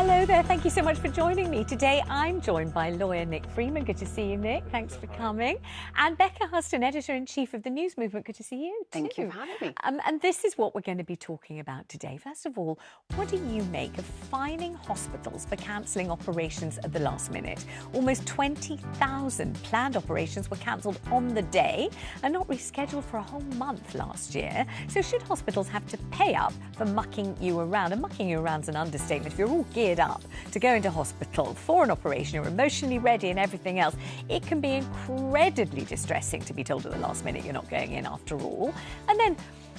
Hello there, thank you so much for joining me. Today I'm joined by lawyer Nick Freeman. Good to see you, Nick. Thanks for coming. And Becca Hutson, editor-in-chief of the News Movement. Good to see you too. Thank you for having me. And this is what we're going to be talking about today. First of all, what do you make of fining hospitals for cancelling operations at the last minute? Almost 20,000 planned operations were cancelled on the day and not rescheduled for a whole month last year. So should hospitals have to pay up for mucking you around? And mucking you around is an understatement. If you're all geared up to go into hospital for an operation, you're emotionally ready and everything else, it can be incredibly distressing to be told at the last minute you're not going in after all. And then,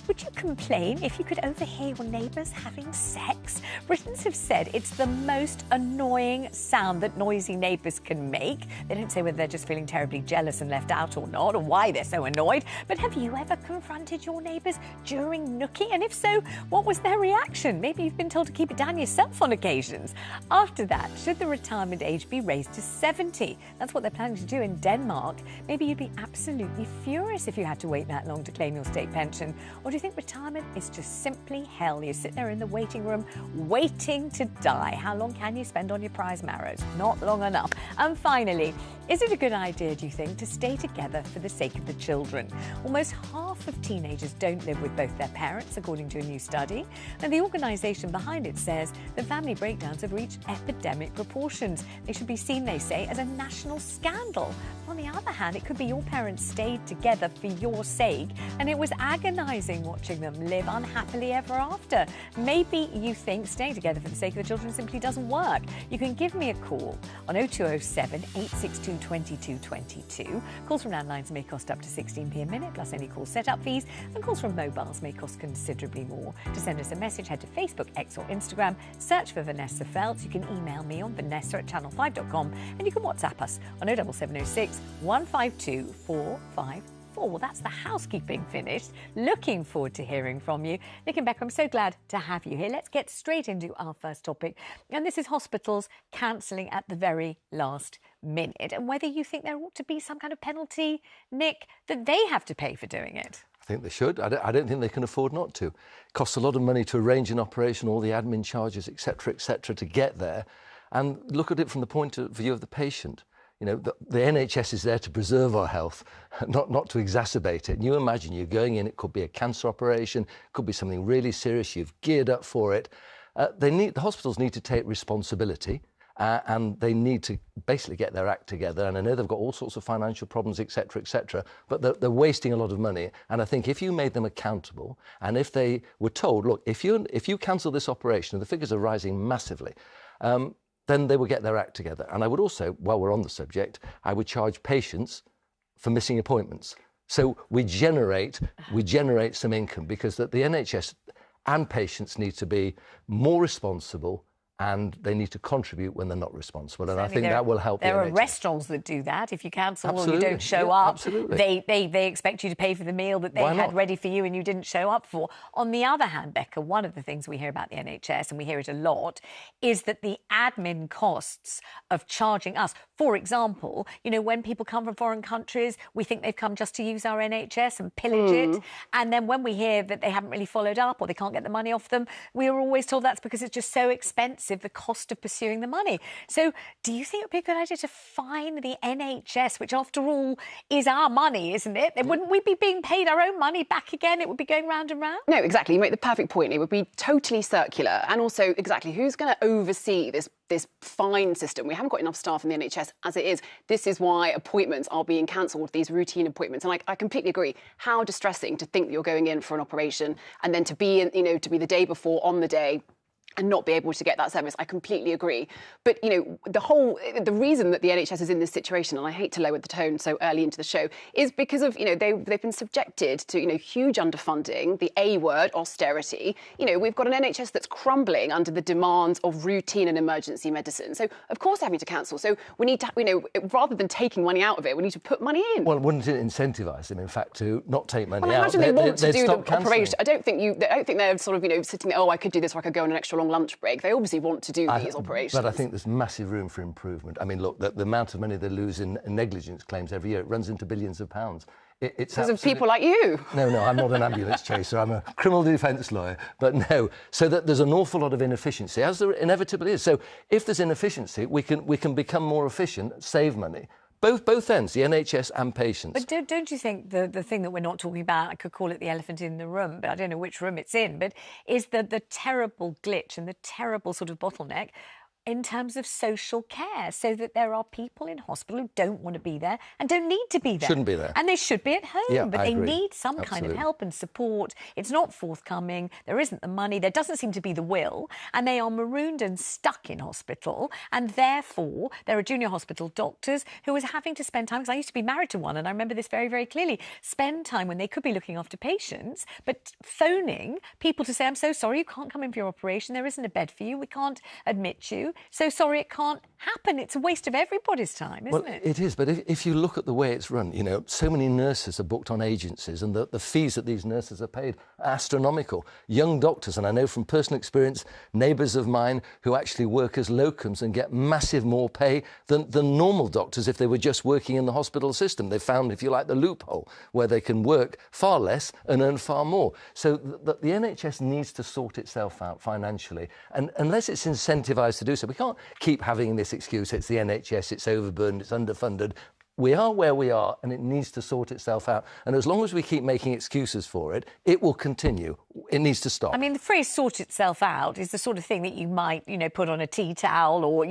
would you complain if you could overhear your neighbours having sex? Britons have said it's the most annoying sound that noisy neighbours can make. They don't say whether they're just feeling terribly jealous and left out or not, or why they're so annoyed. But have you ever confronted your neighbours during nookie? And if so, what was their reaction? Maybe you've been told to keep it down yourself on occasions. After that, should the retirement age be raised to 70? That's what they're planning to do in Denmark. Maybe you'd be absolutely furious if you had to wait that long to claim your state pension. Or do you think retirement is just simply hell? You sit there in the waiting room waiting to die. How long can you spend on your prize marrows? Not long enough. And finally, is it a good idea, do you think, to stay together for the sake of the children? Almost half of teenagers don't live with both their parents, according to a new study. And the organisation behind it says that family breakdowns have reached epidemic proportions. They should be seen, they say, as a national scandal. On the other hand, it could be your parents stayed together for your sake, and it was agonising watching them live unhappily ever after. Maybe you think staying together for the sake of the children simply doesn't work. You can give me a call on 0207 862 2222. Calls from landlines may cost up to 16p a minute, plus any call set-up fees, and calls from mobiles may cost considerably more. To send us a message, head to Facebook, X or Instagram, search for Vanessa Feltz. You can email me on vanessa@channel5.com, and you can WhatsApp us on 07706 152 454. Well, that's the housekeeping finished. Looking forward to hearing from you. Nick and Becca, I'm so glad to have you here. Let's get straight into our first topic. And this is hospitals cancelling at the very last minute, and whether you think there ought to be some kind of penalty, Nick, that they have to pay for doing it. I think they should. I don't think they can afford not to. It costs a lot of money to arrange an operation, all the admin charges, etc., to get there. And look at it from the point of view of the patient. You know, the NHS is there to preserve our health, not to exacerbate it. And you imagine you're going in, it could be a cancer operation, it could be something really serious, you've geared up for it. The hospitals need to take responsibility, and they need to basically get their act together. And I know they've got all sorts of financial problems, etc., but they're wasting a lot of money. And I think if you made them accountable, and if they were told, look, if you cancel this operation, and the figures are rising massively, then they will get their act together. And I would also, while we're on the subject, I would charge patients for missing appointments. So we generate some income, because the NHS and patients need to be more responsible, and they need to contribute when they're not responsible. And I think that will help. There are restaurants that do that. If you cancel or you don't show up, they expect you to pay for the meal that they had ready for you and you didn't show up for. On the other hand, Becca, one of the things we hear about the NHS, and we hear it a lot, is that the admin costs of charging us. For example, you know, when people come from foreign countries, we think they've come just to use our NHS and pillage it. And then when we hear that they haven't really followed up or they can't get the money off them, we are always told that's because it's just so expensive, the cost of pursuing the money. So do you think it would be a good idea to fine the NHS, which after all is our money, isn't it? Then wouldn't we be being paid our own money back again? It would be going round and round? No, exactly. You make the perfect point. It would be totally circular. And also, exactly, who's going to oversee this fine system? We haven't got enough staff in the NHS as it is. This is why appointments are being cancelled, these routine appointments. And I completely agree. How distressing to think that you're going in for an operation and then to be, to be the day before on the day and not be able to get that service. I completely agree. But, the reason that the NHS is in this situation, and I hate to lower the tone so early into the show, is because of, they've been subjected to, huge underfunding, the A word, austerity. We've got an NHS that's crumbling under the demands of routine and emergency medicine. So, of course, they're having to cancel. So we need to, rather than taking money out of it, we need to put money in. Well, wouldn't it incentivise them, in fact, to not take money out? I imagine they want to do the operation. I don't think they're sort of, sitting there, I could do this, or I could go on an extra long lunch break. They obviously want to do these operations. But I think there's massive room for improvement. I mean, look, the amount of money they lose in negligence claims every year, it runs into billions of pounds. It's because of people like you. No, I'm not an ambulance chaser. I'm a criminal defence lawyer. But no, so that there's an awful lot of inefficiency, as there inevitably is. So if there's inefficiency, we can become more efficient, save money. Both ends, the NHS and patients. But don't you think the thing that we're not talking about, I could call it the elephant in the room, but I don't know which room it's in, but is the terrible glitch and the terrible sort of bottleneck in terms of social care, so that there are people in hospital who don't want to be there and don't need to be there. Shouldn't be there. And they should be at home, Yeah, but I they agree. need some kind of help and support. It's not forthcoming. There isn't the money. There doesn't seem to be the will. And they are marooned and stuck in hospital. And therefore, there are junior hospital doctors who are having to spend time, because I used to be married to one, and I remember this very, very clearly, spend time when they could be looking after patients, but phoning people to say, I'm so sorry, you can't come in for your operation. There isn't a bed for you. We can't admit you. So sorry, it can't happen. It's a waste of everybody's time, isn't it? It is, but if you look at the way it's run, you know, so many nurses are booked on agencies, and the fees that these nurses are paid are astronomical. Young doctors, and I know from personal experience, neighbours of mine who actually work as locums and get massive more pay than normal doctors if they were just working in the hospital system. They found, if you like, the loophole where they can work far less and earn far more. So the NHS needs to sort itself out financially, and unless it's incentivised to do so, we can't keep having this excuse, it's the NHS, it's overburdened, it's underfunded. We are where we are, and it needs to sort itself out. And as long as we keep making excuses for it, it will continue. It needs to stop. I mean, the phrase "sort itself out" is the sort of thing that you might, put on a tea towel or,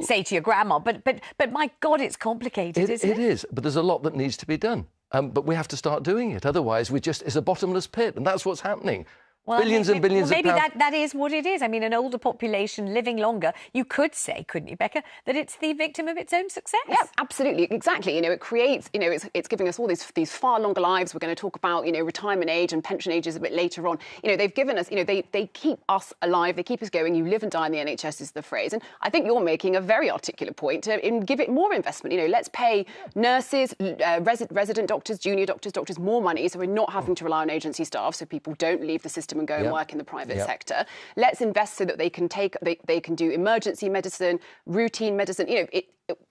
say to your grandma. But my God, it's complicated, isn't it? It is, but there's a lot that needs to be done. But we have to start doing it. Otherwise, it's a bottomless pit, and that's what's happening. Well, billions and billions of pounds. Maybe that is what it is. I mean, an older population living longer, you could say, couldn't you, Becca, that it's the victim of its own success? Yeah, absolutely, exactly. It creates, it's giving us all these far longer lives. We're going to talk about, retirement age and pension ages a bit later on. They've given us, they keep us alive, they keep us going. You live and die in the NHS is the phrase. And I think you're making a very articulate point to give it more investment. Let's pay nurses, resident doctors, junior doctors more money, so we're not having to rely on agency staff, so people don't leave the system and go and work in the private sector. Let's invest so that they can do emergency medicine, routine medicine,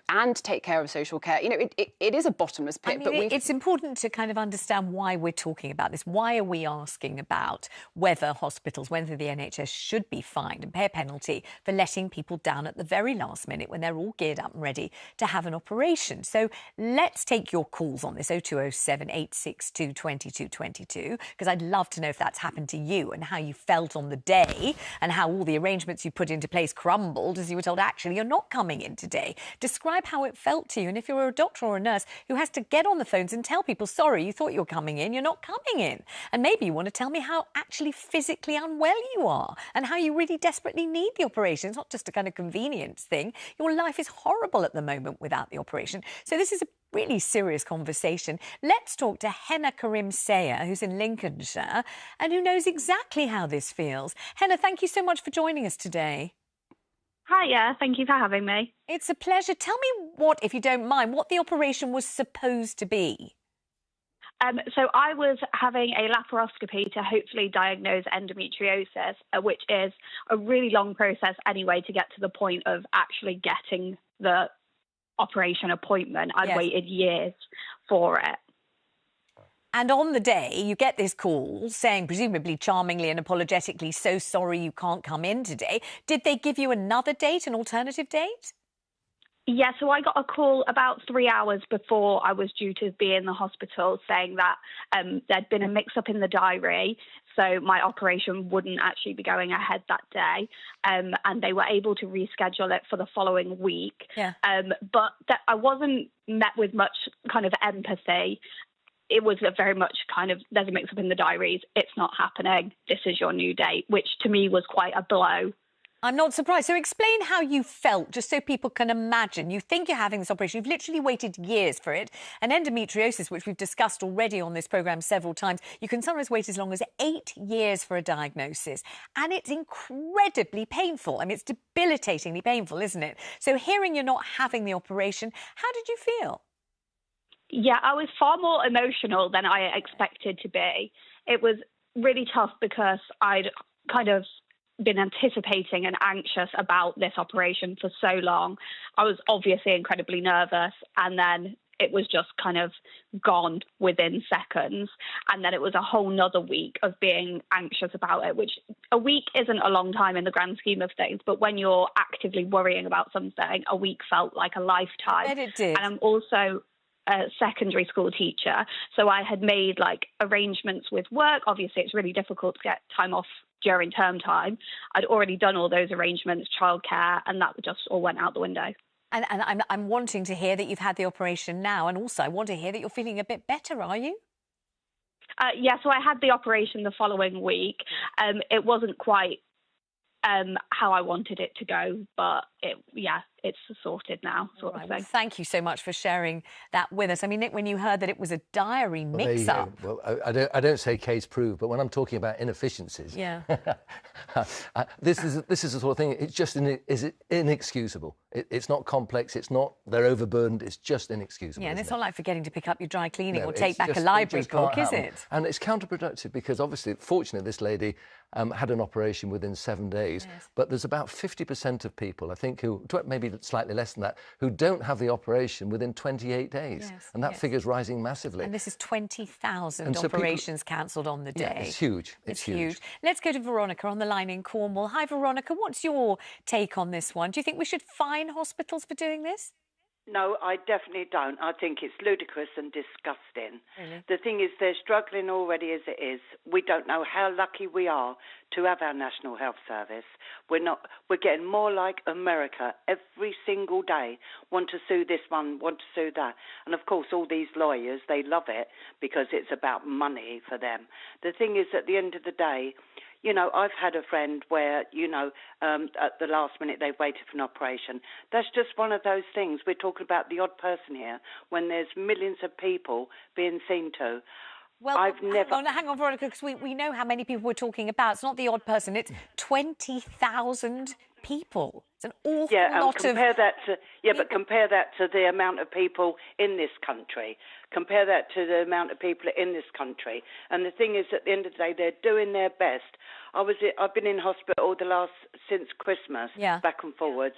and take care of social care. It is a bottomless pit. I mean, it's important to kind of understand why we're talking about this. Why are we asking about whether the NHS should be fined and pay a penalty for letting people down at the very last minute when they're all geared up and ready to have an operation? So let's take your calls on this 0207 862 2222, because I'd love to know if that's happened to you and how you felt on the day and how all the arrangements you put into place crumbled as you were told, actually, you're not coming in today. Describe how it felt to you. And if you're a doctor or a nurse who has to get on the phones and tell people, sorry, you thought you were coming in, you're not coming in. And maybe you want to tell me how actually physically unwell you are and how you really desperately need the operation. It's not just a kind of convenience thing. Your life is horrible at the moment without the operation. So this is a really serious conversation. Let's talk to Henna Karim Sayer, who's in Lincolnshire and who knows exactly how this feels. Henna, thank you so much for joining us today. Hiya, thank you for having me. It's a pleasure. Tell me if you don't mind, what the operation was supposed to be. So I was having a laparoscopy to hopefully diagnose endometriosis, which is a really long process anyway to get to the point of actually getting the operation appointment. I'd waited years for it. And on the day, you get this call saying, presumably charmingly and apologetically, so sorry you can't come in today. Did they give you another date, an alternative date? Yeah, so I got a call about 3 hours before I was due to be in the hospital saying that there'd been a mix-up in the diary, so my operation wouldn't actually be going ahead that day, and they were able to reschedule it for the following week. Yeah. But I wasn't met with much kind of empathy. It was very much kind of, there's a mix-up in the diaries, it's not happening, this is your new date, which to me was quite a blow. I'm not surprised. So explain how you felt, just so people can imagine. You think you're having this operation. You've literally waited years for it. And endometriosis, which we've discussed already on this programme several times, you can sometimes wait as long as 8 years for a diagnosis. And it's incredibly painful. I mean, it's debilitatingly painful, isn't it? So hearing you're not having the operation, how did you feel? Yeah, I was far more emotional than I expected to be. It was really tough because I'd kind of been anticipating and anxious about this operation for so long. I was obviously incredibly nervous, and then it was just kind of gone within seconds. And then it was a whole nother week of being anxious about it, which a week isn't a long time in the grand scheme of things. But when you're actively worrying about something, a week felt like a lifetime. I bet it did. And I'm also a secondary school teacher. So I had made like arrangements with work. Obviously, it's really difficult to get time off during term time. I'd already done all those arrangements, childcare, and that just all went out the window. And I'm wanting to hear that you've had the operation now, and also I want to hear that you're feeling a bit better, are you? Yeah, so I had the operation the following week. It wasn't quite how I wanted it to go, but it's sorted now, sort of thing. Well, thank you so much for sharing that with us. I mean, Nick, when you heard that it was a diary mix-up. Well, I don't say case proved, but when I'm talking about inefficiencies, this is the sort of thing. It's just inexcusable. It's not complex. It's not they're overburdened. It's just inexcusable. Yeah, and it's not like forgetting to pick up your dry cleaning or No, take back just, a library book, is happen. it? And it's counterproductive because obviously, fortunately, this lady had an operation within 7 days. Yes. But there's about 50% of people, I think, who maybe slightly less than that, who don't have the operation within 28 days. Yes, and that figure's rising massively. And this is 20,000 so operations cancelled on the day. Yeah, it's huge. It's huge. Let's go to Veronica on the line in Cornwall. Hi, Veronica. What's your take on this one? Do you think we should fine hospitals for doing this? No, I definitely don't. I think it's ludicrous and disgusting. Really? The thing is, they're struggling already as it is. We don't know how lucky we are to have our National Health Service. We're getting more like America every single day. Want to sue this one, want to sue that. And of course, all these lawyers, they love it because it's about money for them. The thing is, at the end of the day, you know, I've had a friend where, at the last minute they've waited for an operation. That's just one of those things. We're talking about the odd person here when there's millions of people being seen to. Well, hang on, Veronica, because we know how many people we're talking about. It's not the odd person. It's 20,000 people. It's an awful lot compare that to the amount of people in this country. Compare that to the amount of people in this country. And the thing is, at the end of the day, they're doing their best. I've been in hospital since Christmas, back and forwards,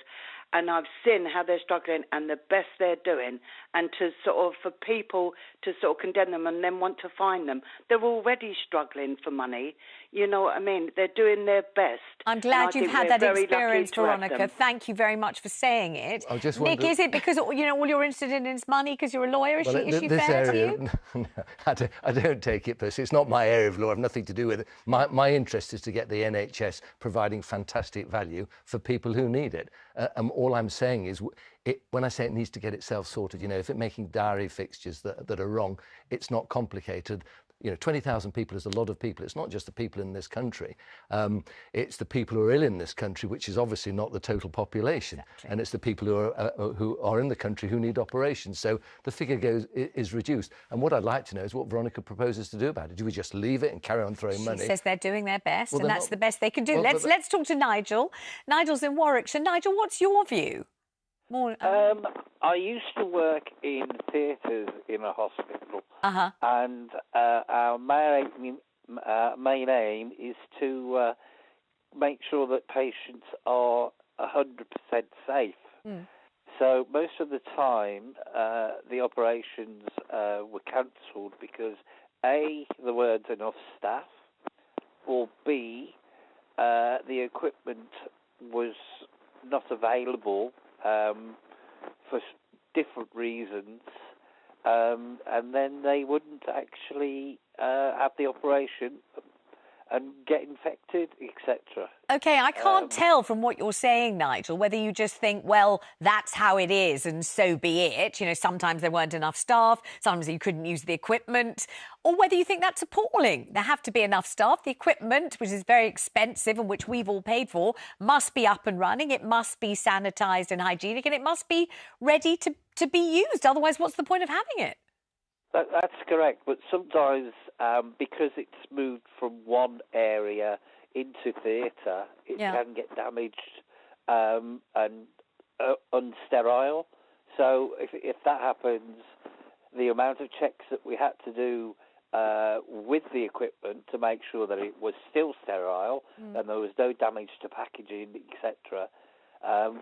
and I've seen how they're struggling and the best they're doing. And for people to sort of condemn them and then want to fine them, they're already struggling for money. You know what I mean? They're doing their best. I'm glad you've had that experience, Veronica. Thank you very much for saying it. Nick, is it because all you're interested in is money because you're a lawyer? Is she fair to you? No, I don't take it personally. It's not my area of law. I have nothing to do with it. My interest is to get the NHS providing fantastic value for people who need it. And all I'm saying is, when I say it needs to get itself sorted, if it's making diary fixtures that are wrong, it's not complicated. 20,000 people is a lot of people. It's not just the people in this country. It's the people who are ill in this country, which is obviously not the total population. Exactly. And it's the people who are in the country who need operations. So the figure is reduced. And what I'd like to know is what Veronica proposes to do about it. Do we just leave it and carry on throwing money? She says they're doing their best, and that's the best they can do. Let's talk to Nigel. Nigel's in Warwickshire. Nigel, what's your view? I used to work in theatres in a hospital, and our main aim is to make sure that patients are 100% safe. So most of the time, the operations were cancelled because A, there weren't enough staff, or B, the equipment was not available for different reasons, and then they wouldn't actually have the operation and get infected, etc. OK, I can't tell from what you're saying, Nigel, whether you just think, well, that's how it is and so be it. Sometimes there weren't enough staff, sometimes you couldn't use the equipment, or whether you think that's appalling. There have to be enough staff. The equipment, which is very expensive and which we've all paid for, must be up and running. It must be sanitised and hygienic, and it must be ready to be used. Otherwise, what's the point of having it? That's correct, but sometimes because it's moved from one area into theatre, it can get damaged and unsterile. So if that happens, the amount of checks that we had to do with the equipment to make sure that it was still sterile and there was no damage to packaging, etc.,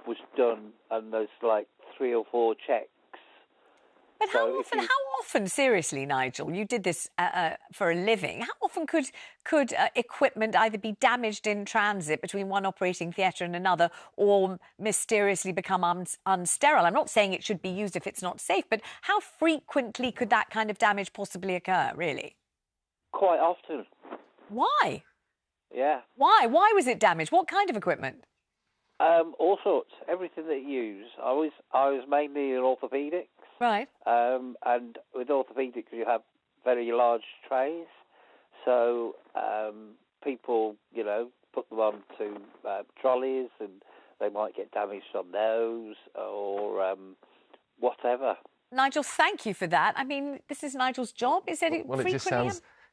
was done, and there's like 3 or 4 checks. But how often, seriously, Nigel, you did this for a living, how often could equipment either be damaged in transit between one operating theatre and another or mysteriously become unsterile? I'm not saying it should be used if it's not safe, but how frequently could that kind of damage possibly occur, really? Quite often. Why? Yeah. Why? Why was it damaged? What kind of equipment? All sorts. Everything that you use. I was mainly in orthopaedics. Right. And with orthopaedics, you have very large trays. So people, put them onto trolleys and they might get damaged on those or whatever. Nigel, thank you for that. I mean, this is Nigel's job. Is it Well, it just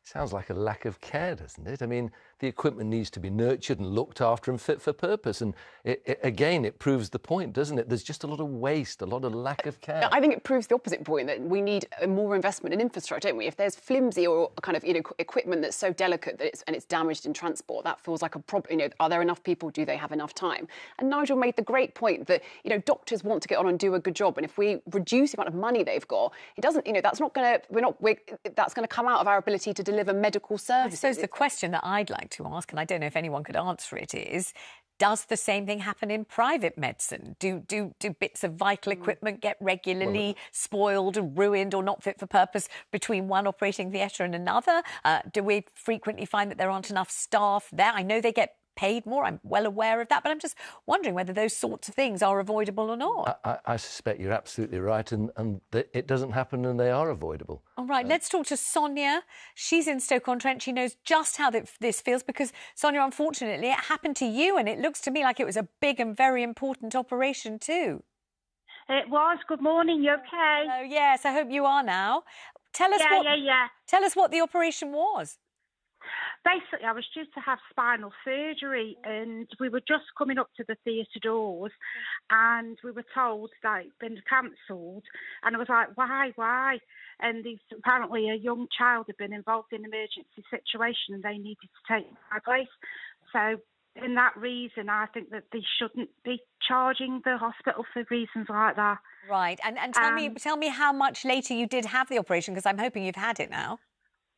sounds like a lack of care, doesn't it? I mean, the equipment needs to be nurtured and looked after and fit for purpose. And again, it proves the point, doesn't it? There's just a lot of waste, a lot of lack of care. I think it proves the opposite point, that we need more investment in infrastructure, don't we? If there's flimsy or kind of equipment that's so delicate that it's damaged in transport, that feels like a problem. Are there enough people? Do they have enough time? And Nigel made the great point that doctors want to get on and do a good job, and if we reduce the amount of money they've got, it doesn't. That's not going to. That's going to come out of our ability to deliver medical services. I suppose the question that I'd like to ask, and I don't know if anyone could answer it, is, does the same thing happen in private medicine? Do bits of vital equipment get regularly spoiled and ruined or not fit for purpose between one operating theatre and another? Do we frequently find that there aren't enough staff there? I know they get paid more, I'm well aware of that, but I'm just wondering whether those sorts of things are avoidable or not. I suspect you're absolutely right, and it doesn't happen and they are avoidable. All right, let's talk to Sonia. She's in Stoke-on-Trent. She knows just how this feels because, Sonia, unfortunately, it happened to you and it looks to me like it was a big and very important operation too. It was. Good morning, you okay? Oh, yes, I hope you are now. Tell us Tell us what the operation was. Basically, I was due to have spinal surgery and we were just coming up to the theatre doors and we were told that it'd been cancelled. And I was like, why? And apparently a young child had been involved in an emergency situation and they needed to take my place. So in that reason, I think that they shouldn't be charging the hospital for reasons like that. Right. And tell me how much later you did have the operation, because I'm hoping you've had it now.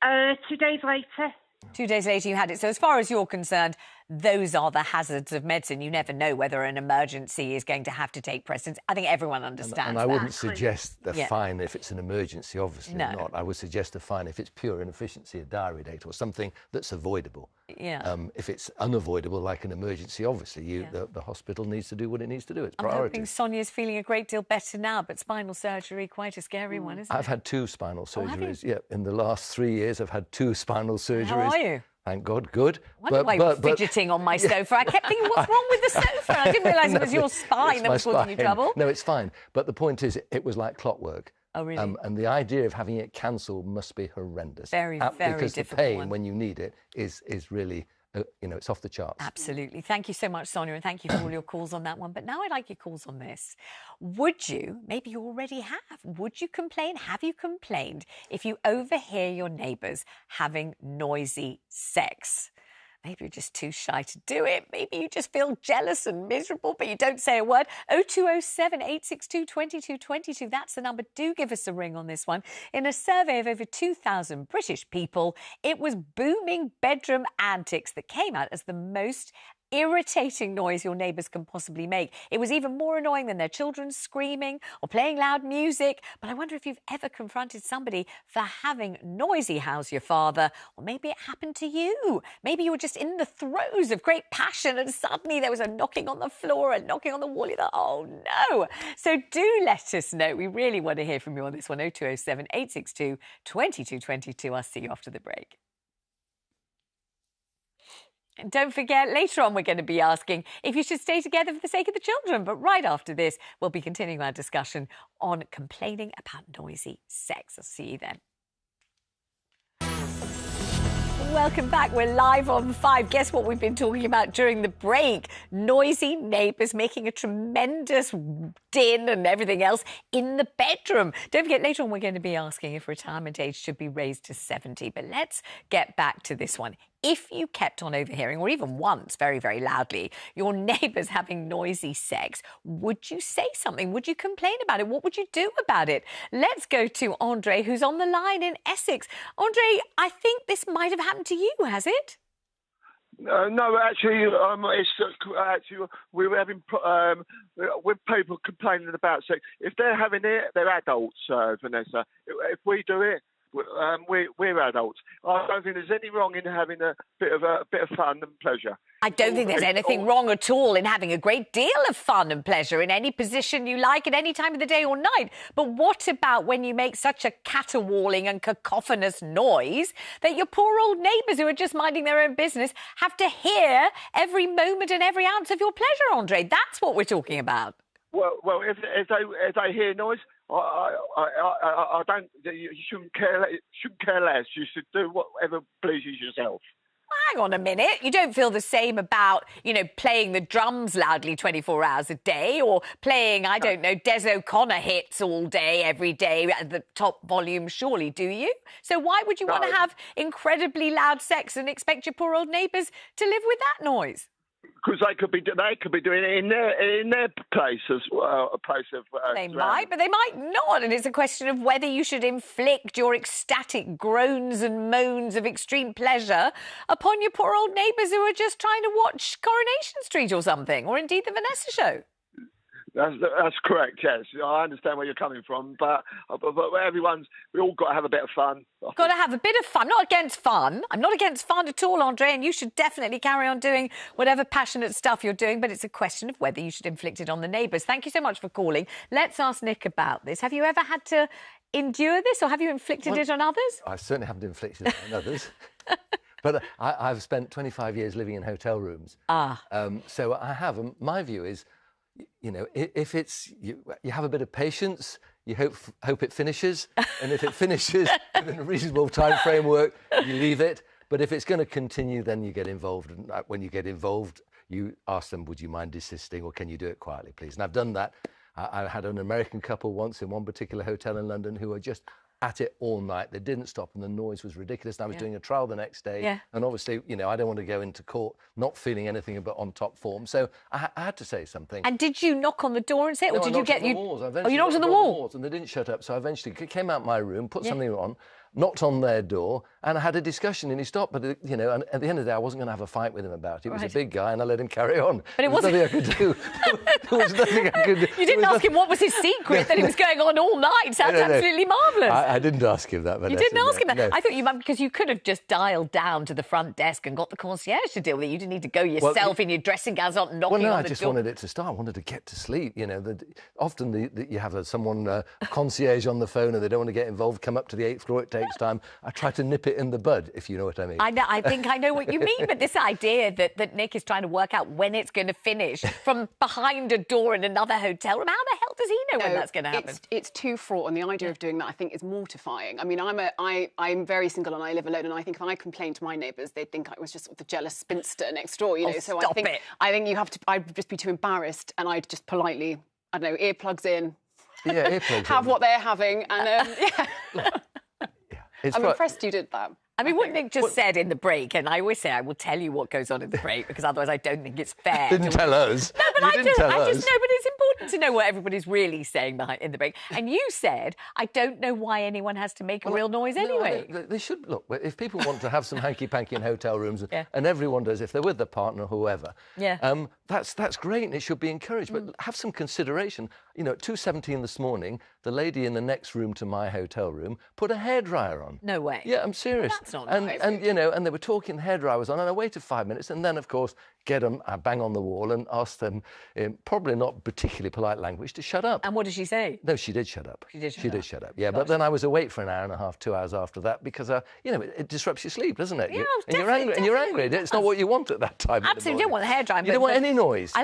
2 days later. 2 days later you had it. So as far as you're concerned, those are the hazards of medicine. You never know whether an emergency is going to have to take precedence. I think everyone understands that. And I wouldn't suggest a fine if it's an emergency, obviously not. I would suggest a fine if it's pure inefficiency, a diary date or something that's avoidable. Yeah. If it's unavoidable, like an emergency, obviously the hospital needs to do what it needs to do. It's priority. I'm hoping Sonia's feeling a great deal better now, but spinal surgery, quite a scary one, isn't it? I've had 2 spinal surgeries. Yeah, in the last 3 years, I've had 2 spinal surgeries. How are you? Thank God, good. I wonder why you're fidgeting on my sofa. I kept thinking, what's wrong with the sofa? I didn't realise it was your spine that was causing you trouble. No, it's fine. But the point is, it was like clockwork. Oh, really? And the idea of having it cancelled must be horrendous. Very because difficult the pain one. When you need it is really, it's off the charts. Absolutely. Thank you so much, Sonia, and thank you for all your calls on that one. But now I'd like your calls on this. Would you, maybe you already have, would you complain, have you complained if you overhear your neighbours having noisy sex? Maybe you're just too shy to do it. Maybe you just feel jealous and miserable, but you don't say a word. 0207 862 2222. That's the number. Do give us a ring on this one. In a survey of over 2,000 British people, it was booming bedroom antics that came out as the most irritating noise your neighbours can possibly make. It was even more annoying than their children screaming or playing loud music. But I wonder if you've ever confronted somebody for having noisy "How's your father?" Or maybe it happened to you. Maybe you were just in the throes of great passion and suddenly there was a knocking on the floor and knocking on the wall. You thought, oh no. So do let us know. We really want to hear from you on this one. 0207 862 2222. I'll see you after the break. And don't forget, later on we're going to be asking if you should stay together for the sake of the children. But right after this, we'll be continuing our discussion on complaining about noisy sex. I'll see you then. Welcome back. We're live on 5. Guess what we've been talking about during the break? Noisy neighbours making a tremendous din and everything else in the bedroom. Don't forget, later on we're going to be asking if retirement age should be raised to 70. But let's get back to this one. if you kept on overhearing, or even once very, very loudly, your neighbours having noisy sex, would you say something? Would you complain about it? What would you do about it? Let's go to Andre, who's on the line in Essex. Andre, I think this might have happened to you, has it? No, actually, actually we were having with people complaining about sex. If they're having it, they're adults, Vanessa. If we do it, we're adults. I don't think there's any wrong in having a bit of fun and pleasure. I don't think there's anything wrong at all in having a great deal of fun and pleasure in any position you like at any time of the day or night. But what about when you make such a caterwauling and cacophonous noise that your poor old neighbours who are just minding their own business have to hear every moment and every ounce of your pleasure, Andre? That's what we're talking about. Well, if they hear noise, I don't. You shouldn't care less. You should do whatever pleases yourself. Hang on a minute. You don't feel the same about, playing the drums loudly 24 hours a day or playing, I don't know, Des O'Connor hits all day, every day at the top volume, surely, do you? So why would you want to have incredibly loud sex and expect your poor old neighbours to live with that noise? Because they could be doing it in their place as well, a place of. They might, but they might not, and it's a question of whether you should inflict your ecstatic groans and moans of extreme pleasure upon your poor old neighbours who are just trying to watch Coronation Street or something, or indeed the Vanessa show. That's correct, yes. I understand where you're coming from, but we all got to have a bit of fun. Got to have a bit of fun. I'm not against fun. I'm not against fun at all, Andre, and you should definitely carry on doing whatever passionate stuff you're doing, but it's a question of whether you should inflict it on the neighbours. Thank you so much for calling. Let's ask Nick about this. Have you ever had to endure this, or have you inflicted it on others? I certainly haven't inflicted it on others. But I've spent 25 years living in hotel rooms. So I have. And my view is, if it's you have a bit of patience, you hope it finishes, and if it finishes within a reasonable time framework, you leave it. But if it's going to continue, then you get involved. And when you get involved, you ask them, would you mind desisting, or can you do it quietly, please? And I've done that. I had an American couple once in one particular hotel in London who were just at it all night. They didn't stop, and the noise was ridiculous. And I was doing a trial the next day, and obviously, I don't want to go into court not feeling anything but on top form. So I had to say something. And did you knock on the door and say it, or did you get you? Walls. You knocked on the walls, and they didn't shut up. So I eventually came out my room, put something on, knocked on their door, and I had a discussion, and he stopped. But and at the end of the day, I wasn't going to have a fight with him about it. He was a big guy, and I let him carry on. But it wasn't nothing I could do. There was nothing I could do. You didn't ask him what was his secret that he was going on all night. Sounds absolutely marvellous. I didn't ask him that, Vanessa. You didn't ask him that. No. I thought you might, because you could have just dialed down to the front desk and got the concierge to deal with it. You didn't need to go yourself in your dressing gowns, not knocking on the door. I just wanted it to start. I wanted to get to sleep. Often you have someone concierge on the phone and they don't want to get involved. Come up to the 8th floor. It takes time. I try to nip it in the bud, if you know what I mean. I think I know what you mean, but this idea that Nick is trying to work out when it's going to finish from behind a door in another hotel room, how the hell does he know when that's going to happen? It's too fraught, and the idea of doing that, I think, is mortifying. I mean, I'm very single and I live alone, and I think if I complained to my neighbours, they'd think I was just the jealous spinster next door, So I think I'd just be too embarrassed, and I'd just politely, I don't know, earplugs in. Yeah, earplugs have what they're having, and I'm impressed you did that. I mean, what Nick just said in the break, and I always say I will tell you what goes on in the break, because otherwise I don't think it's fair. Didn't tell us. No, but I just know, but it's important to know what everybody's really saying in the break. And you said, I don't know why anyone has to make a real noise anyway. They should, look, if people want to have some hanky-panky in hotel rooms, and everyone does, if they're with their partner or whoever, that's great, and it should be encouraged. But have some consideration. At 2:17 this morning, the lady in the next room to my hotel room put a hairdryer on. No way. Yeah, I'm serious. Well, that's not nice. And they were talking, the hairdryer was on, and I waited 5 minutes, and then, of course, I bang on the wall and ask them, in probably not particularly polite language, to shut up. And what did she say? No, she did shut up. She did shut up. Yeah, but then I was awake for an hour and a half, 2 hours after that, because, it disrupts your sleep, doesn't it? Yeah, and you're angry. It's not what you want at that time. Absolutely, you don't want the hairdryer. You don't want any noise. I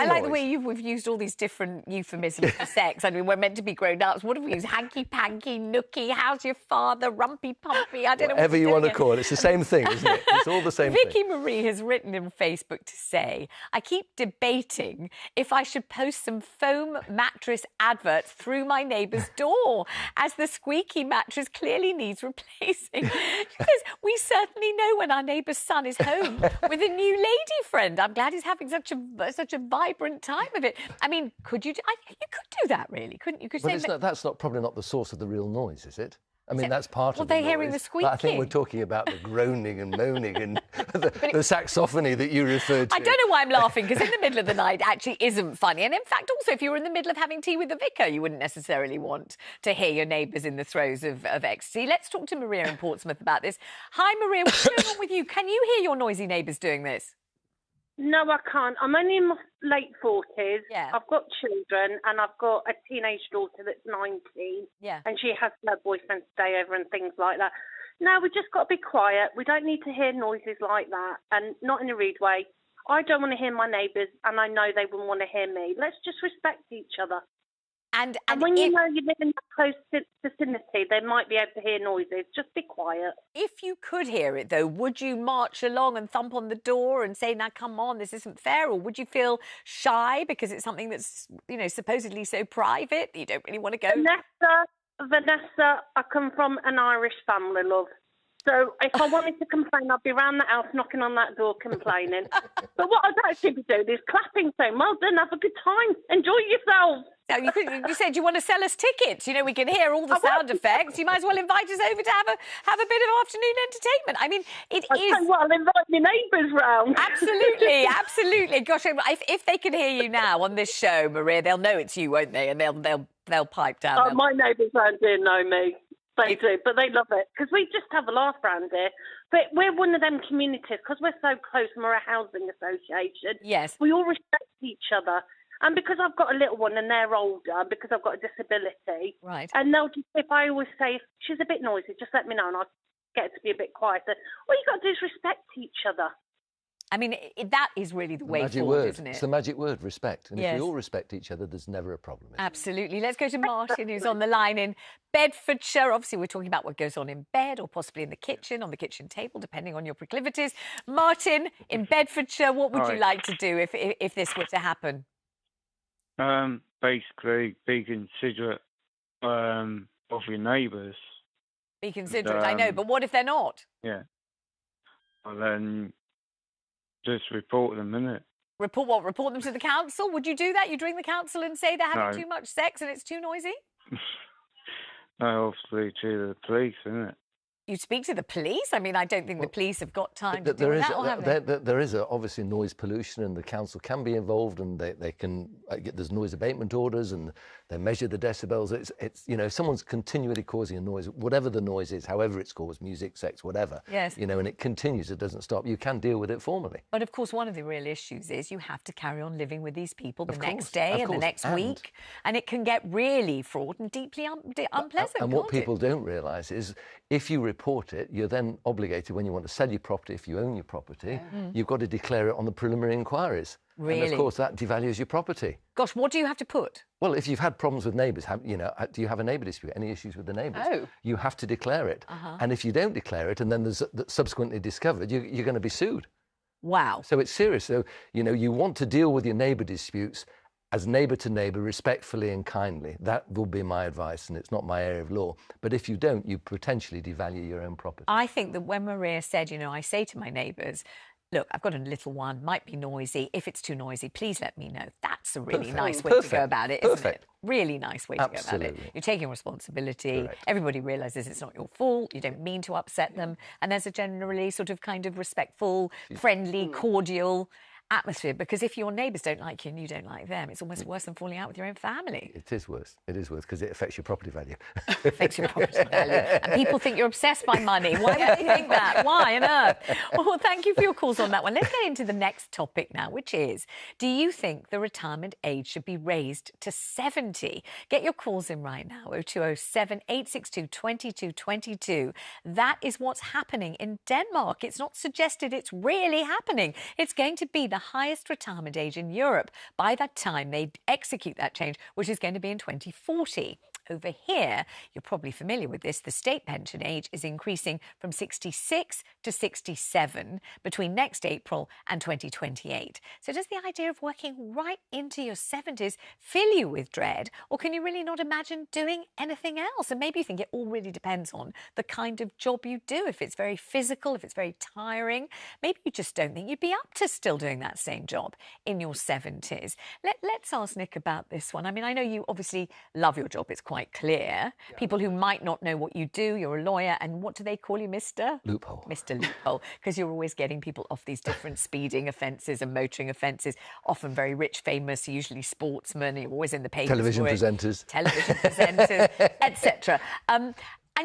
like the way we've used all these different euphemisms for sex. I mean, we're meant to be grown-ups. What have we used? Hanky-panky, nookie, how's your father, rumpy-pumpy, I don't know. Whatever you want to call it. It's the same thing, isn't it? It's all the same thing. Vicky Marie has written in Facebook to say, I keep debating if I should post some foam mattress adverts through my neighbour's door, as the squeaky mattress clearly needs replacing. Because we certainly know when our neighbour's son is home with a new lady friend. I'm glad he's having such a vibrant time of it. I mean, could you? You could do that, really, couldn't you? Could But that's probably not the source of the real noise, is it? I mean, that's part of the noise. Well, they're hearing the squeaking. But I think we're talking about the groaning and moaning and the saxophony that you referred to. I don't know why I'm laughing, because in the middle of the night actually isn't funny. And in fact, also, if you were in the middle of having tea with the vicar, you wouldn't necessarily want to hear your neighbours in the throes of ecstasy. Let's talk to Maria in Portsmouth about this. Hi, Maria, what's going on with you? Can you hear your noisy neighbours doing this? No, I can't. I'm only in my late 40s. Yeah. I've got children and I've got a teenage daughter that's 19. Yeah. And she has her boyfriend to stay over and things like that. No, we just got to be quiet. We don't need to hear noises like that, and not in a rude way. I don't want to hear my neighbours, and I know they wouldn't want to hear me. Let's just respect each other. And when you know you live in a close vicinity, they might be able to hear noises. Just be quiet. If you could hear it, though, would you march along and thump on the door and say, now, come on, this isn't fair? Or would you feel shy because it's something that's, supposedly so private that you don't really want to go? Vanessa, I come from an Irish family, love. So if I wanted to complain, I'd be around the house knocking on that door complaining. But what I'd actually be doing is clapping, saying, well done, have a good time, enjoy yourself. No, you said you want to sell us tickets. We can hear all the sound effects. You might as well invite us over to have a bit of afternoon entertainment. I mean, I'll invite my neighbours round. Absolutely, absolutely. Gosh, if they can hear you now on this show, Maria, they'll know it's you, won't they? And they'll pipe down. Oh, my neighbours around here know me. They do, but they love it because we just have a laugh around here. But we're one of them communities because we're so close and we're a housing association. Yes. We all respect each other. And because I've got a little one and they're older, because I've got a disability, right? And they'll just, if I always say, if she's a bit noisy, just let me know and I'll get her to be a bit quieter. All you got to do is respect each other. I mean, that is really the way forward, isn't it? It's the magic word, respect. And yes. if we all respect each other, there's never a problem. Absolutely. Let's go to Martin, who's on the line in Bedfordshire. Obviously, we're talking about what goes on in bed or possibly in the kitchen, on the kitchen table, depending on your proclivities. Martin, in Bedfordshire, what would you like to do if this were to happen? Basically, be considerate of your neighbours. Be considerate, I know, but what if they're not? Yeah. Well, then just report them, innit? Report what? Report them to the council? Would you do that? You'd ring the council and say they're having too much sex and it's too noisy? No, obviously to the police, innit? You'd speak to the police? I mean, I don't think the police have got time to do that. There is obviously noise pollution, and the council can be involved, and they can there's noise abatement orders, and they measure the decibels. It's if someone's continually causing a noise, whatever the noise is, however it's caused, music, sex, whatever. Yes. And it continues, it doesn't stop. You can deal with it formally. But of course, one of the real issues is you have to carry on living with these people the next day and the next week, and it can get really fraught and deeply unpleasant. And what people don't realise is, if you report it, you're then obligated, when you want to sell your property, if you own your property, you've got to declare it on the preliminary inquiries. Really? And of course, that devalues your property. Gosh, what do you have to put? Well, if you've had problems with neighbours, do you have a neighbour dispute, any issues with the neighbours? Oh. You have to declare it. And if you don't declare it and then there's subsequently discovered, you're going to be sued. Wow. So it's serious. So, you want to deal with your neighbour disputes as neighbour to neighbour, respectfully and kindly. That will be my advice, and it's not my area of law. But if you don't, you potentially devalue your own property. I think that when Maria said, I say to my neighbours, look, I've got a little one, might be noisy. If it's too noisy, please let me know. That's a really nice way to go about it, isn't it? Really nice way to go about it. You're taking responsibility. Correct. Everybody realises it's not your fault. You don't mean to upset them. And there's a generally sort of kind of respectful, friendly, cordial atmosphere, because if your neighbours don't like you and you don't like them, it's almost worse than falling out with your own family. It is worse because it affects your property value. It affects your property value. And people think you're obsessed by money. Why would they think that? Why on earth? Well, thank you for your calls on that one. Let's get into the next topic now, which is, do you think the retirement age should be raised to 70? Get your calls in right now, 0207 862 2222. That is what's happening in Denmark. It's not suggested, it's really happening. It's going to be the highest retirement age in Europe by that time they execute that change, which is going to be in 2040. Over here, you're probably familiar with this, the state pension age is increasing from 66 to 67 between next April and 2028. So does the idea of working right into your 70s fill you with dread, or can you really not imagine doing anything else? And maybe you think it all really depends on the kind of job you do. If it's very physical, if it's very tiring, maybe you just don't think you'd be up to still doing that same job in your 70s. Let's ask Nick about this one. I mean, I know you obviously love your job. It's quite clear. Yeah. People who might not know what you do, you're a lawyer, and what do they call you, Mr.? Loophole. Mr. Loophole, because you're always getting people off these different speeding offences and motoring offences, often very rich, famous, usually sportsmen. You're always in the papers. Television presenters, etc. And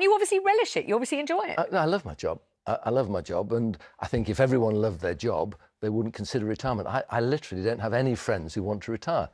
you obviously relish it. You obviously enjoy it. I love my job. I love my job, and I think if everyone loved their job, they wouldn't consider retirement. I literally don't have any friends who want to retire.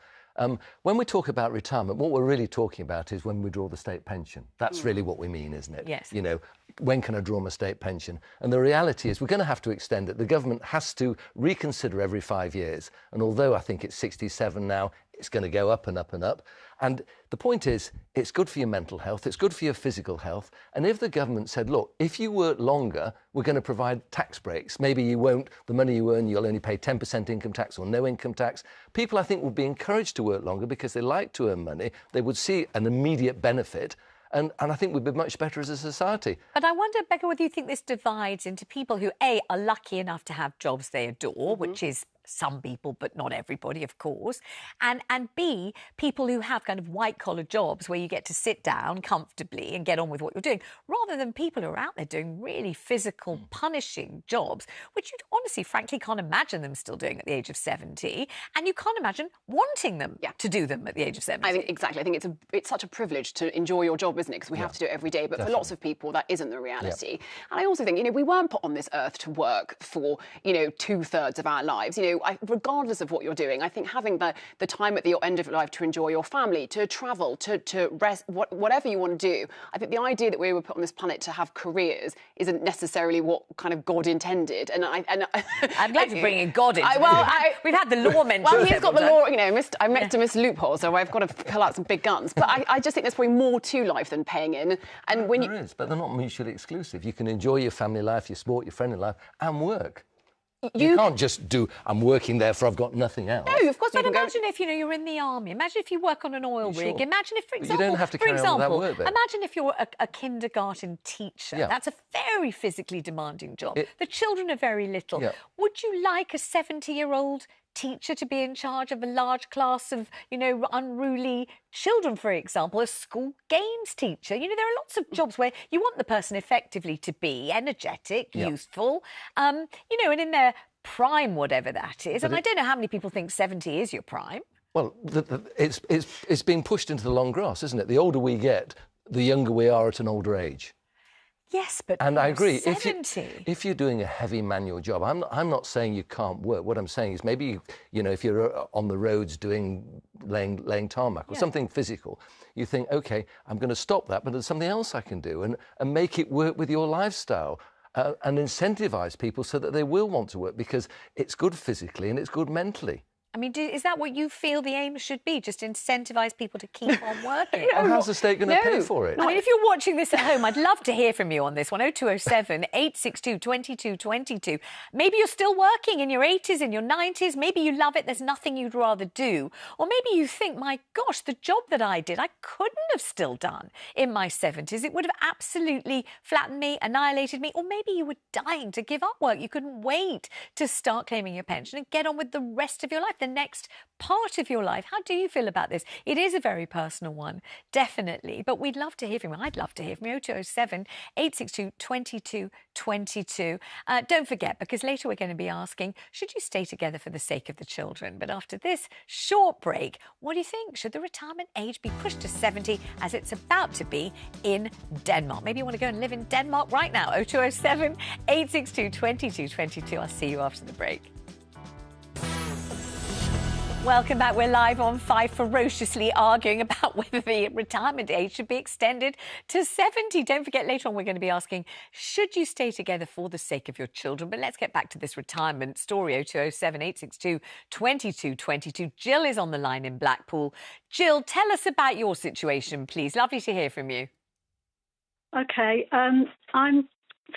When we talk about retirement, what we're really talking about is when we draw the state pension. That's really what we mean, isn't it? Yes. You know, when can I draw my state pension? And the reality is we're going to have to extend it. The government has to reconsider every 5 years. And although I think it's 67 now, it's going to go up and up and up. And the point is, it's good for your mental health, it's good for your physical health. And if the government said, look, if you work longer, we're going to provide tax breaks. Maybe you won't, the money you earn, you'll only pay 10% income tax or no income tax. People, I think, would be encouraged to work longer because they like to earn money. They would see an immediate benefit. And I think we'd be much better as a society. But I wonder, Becca, whether you think this divides into people who, A, are lucky enough to have jobs they adore, which is some people, but not everybody, of course, and B, people who have kind of white-collar jobs where you get to sit down comfortably and get on with what you're doing, rather than people who are out there doing really physical, punishing jobs, which you honestly, frankly, can't imagine them still doing at the age of 70, and you can't imagine wanting them to do them at the age of 70. I think, exactly. I think it's such a privilege to enjoy your job, isn't it? Because we have to do it every day, but for lots of people, that isn't the reality. And I also think, we weren't put on this earth to work for, 2/3 of our lives. Regardless of what you're doing, I think having the time at the end of your life to enjoy your family, to travel, to rest, whatever you want to do. I think the idea that we were put on this planet to have careers isn't necessarily what kind of God intended. And I'm glad you're bringing God into it. We've had the law mentioned. Well, he's got the law. I'm next to Miss Loophole, so I've got to pull out some big guns. But I just think there's probably more to life than paying in. And there is, but they're not mutually exclusive. You can enjoy your family life, your sport, your friendly life, and work. You can't just do, I'm working there for I've got nothing else. No, of course. But imagine if, you're in the army. Imagine if you work on an oil rig. Imagine if, for example... You don't have to carry on with that work, though. Imagine if you're a kindergarten teacher. Yeah. That's a very physically demanding job. The children are very little. Yeah. Would you like a 70-year-old teacher to be in charge of a large class of, unruly children, for example, a school games teacher? There are lots of jobs where you want the person effectively to be energetic, youthful, and in their prime, whatever that is. And I don't know how many people think 70 is your prime. Well, it's being pushed into the long grass, isn't it? The older we get, the younger we are at an older age. Yes, but I agree. 70. If you're doing a heavy manual job, I'm not saying you can't work. What I'm saying is maybe if you're on the roads laying tarmac or something physical, you think, okay, I'm going to stop that, but there's something else I can do and make it work with your lifestyle and incentivise people so that they will want to work because it's good physically and it's good mentally. I mean, is that what you feel the aim should be? Just incentivise people to keep on working? And how's the state going to pay for it? I mean, if you're watching this at home, I'd love to hear from you on this one. 0207 862 2222. Maybe you're still working in your 80s, in your 90s. Maybe you love it. There's nothing you'd rather do. Or maybe you think, my gosh, the job that I did, I couldn't have still done in my 70s. It would have absolutely flattened me, annihilated me. Or maybe you were dying to give up work. You couldn't wait to start claiming your pension and get on with the rest of your life, the next part of your life. How do you feel about this? It is a very personal one, definitely, but we'd love to hear from you. I'd love to hear from you. 0207 862 2222. Don't forget, because later we're going to be asking, should you stay together for the sake of the children? But after this short break, what do you think? Should the retirement age be pushed to 70 as it's about to be in Denmark? Maybe you want to go and live in Denmark right now. 0207 862 2222. I'll see you after the break. Welcome back. We're live on 5, ferociously arguing about whether the retirement age should be extended to 70. Don't forget, later on we're going to be asking, should you stay together for the sake of your children? But let's get back to this retirement story. 0207 862 2222. Jill is on the line in Blackpool. Jill, tell us about your situation, please. Lovely to hear from you. OK, I'm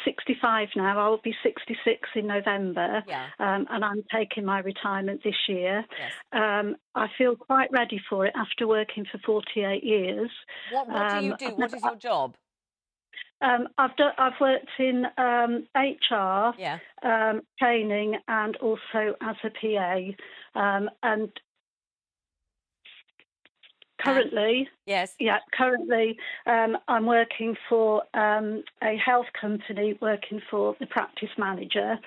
65 now. I'll be 66 in November, and I'm taking my retirement this year. Yes. I feel quite ready for it after working for 48 years. What do you do? What is your job? I've worked in HR, Yeah. training, and also as a PA. And currently, I'm working for a health company, working for the practice manager,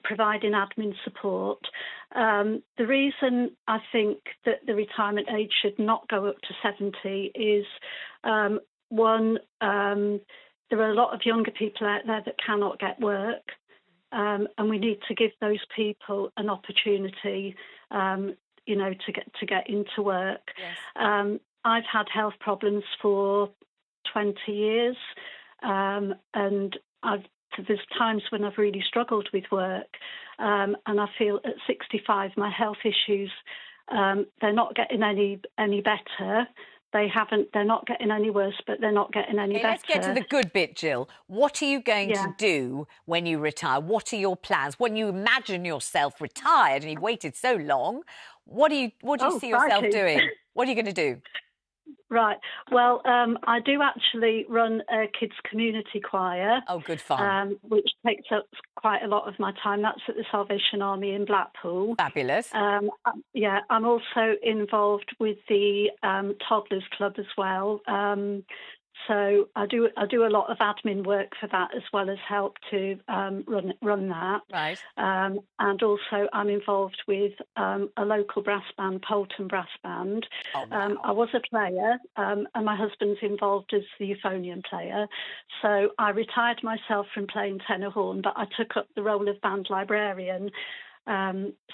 providing admin support. The reason I think that the retirement age should not go up to 70 is, one, there are a lot of younger people out there that cannot get work, and we need to give those people an opportunity to get into work. Yes. I've had health problems for 20 years, and there's times when I've really struggled with work, and I feel at 65 my health issues, they're not getting any better. They're not getting any worse, but they're not getting any better. Let's get to the good bit, Jill. What are you going to do when you retire? What are your plans? When you imagine yourself retired and you've waited so long, what do you see yourself doing? What are you going to do? Right. Well, I do actually run a kids' community choir. Oh, good fun. Which takes up quite a lot of my time. That's at the Salvation Army in Blackpool. Fabulous. I'm also involved with the Toddlers Club as well. So I do a lot of admin work for that, as well as help to run that. Right. And also I'm involved with a local brass band, Polton Brass Band. Oh, wow. I was a player, and my husband's involved as the euphonium player. So I retired myself from playing tenor horn, but I took up the role of band librarian.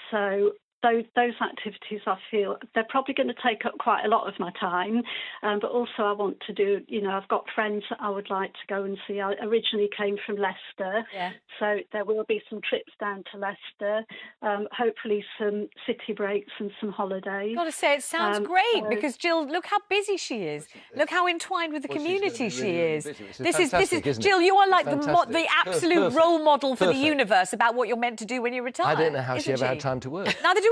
So those activities, I feel, they're probably going to take up quite a lot of my time. But also I want to do, I've got friends that I would like to go and see. I originally came from Leicester, so there will be some trips down to Leicester, hopefully some city breaks and some holidays. I've got to say, it sounds great, because Jill, look how busy she is. Look how entwined with the community she is. This is Jill, you are like the absolute role model for the universe about what you're meant to do when you retire. I don't know how she ever had time to work. Neither do I.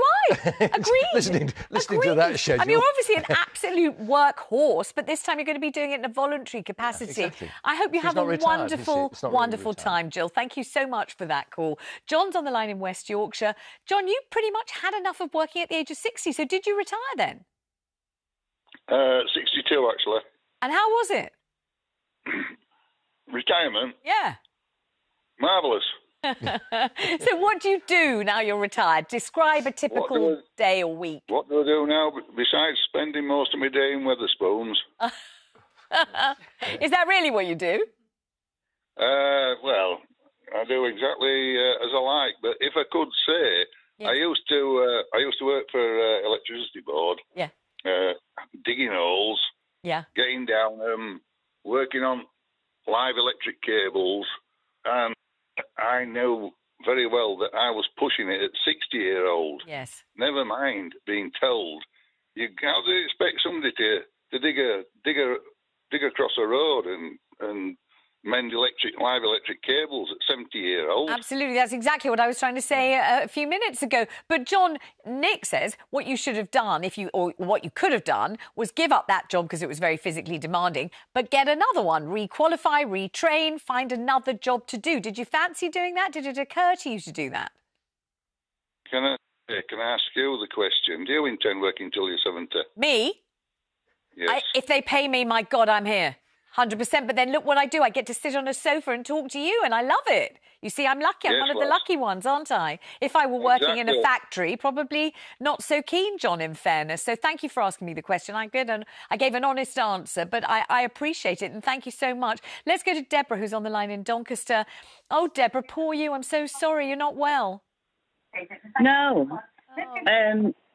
Agreed. listening to that schedule. I mean, you're obviously an absolute workhorse, but this time you're going to be doing it in a voluntary capacity. Yeah, exactly. I hope you have a wonderful time, Jill. Thank you so much for that call. John's on the line in West Yorkshire. John, you pretty much had enough of working at the age of 60, so did you retire then? 62, actually. And how was it? Retirement? Yeah. Marvellous. So what do you do now you're retired? Describe a typical day or week. What do I do now besides spending most of my day in Wetherspoons? Is that really what you do? Well, I do exactly as I like. But if I could say, I used to work for electricity board. Yeah. Digging holes. Yeah. Getting down them, working on live electric cables, and I knew very well that I was pushing it at 60-year-old. Yes. Never mind being told. How do you expect somebody to dig across a road and mend live electric cables at 70-year-old? Absolutely, that's exactly what I was trying to say a few minutes ago. But John, Nick says what you should have done, or what you could have done, was give up that job because it was very physically demanding, but get another one, re-qualify, retrain, find another job to do. Did you fancy doing that? Did it occur to you to do that? Can I ask you the question? Do you intend working till you're 70? Me? Yes. If they pay me, my God, I'm here. 100%, but then look what I do. I get to sit on a sofa and talk to you, and I love it. You see, I'm lucky. I'm one of the lucky ones, aren't I? If I were working in a factory, probably not so keen, John, in fairness. So thank you for asking me the question. I gave an honest answer, but I appreciate it, and thank you so much. Let's go to Deborah, who's on the line in Doncaster. Oh, Deborah, poor you. I'm so sorry. You're not well. No.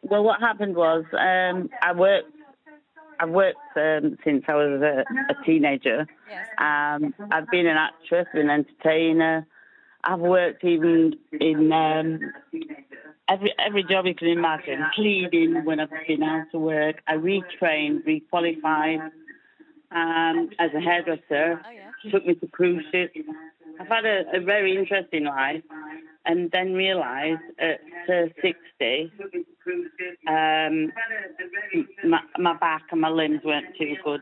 Well, what happened was I've worked since I was a teenager. Yes. I've been an actress, an entertainer. I've worked even in every job you can imagine. Cleaning when I've been out of work. I retrained, requalified as a hairdresser. Oh, yeah. Took me to cruise ships. I've had a very interesting life, and then realised at 60, my back and my limbs weren't too good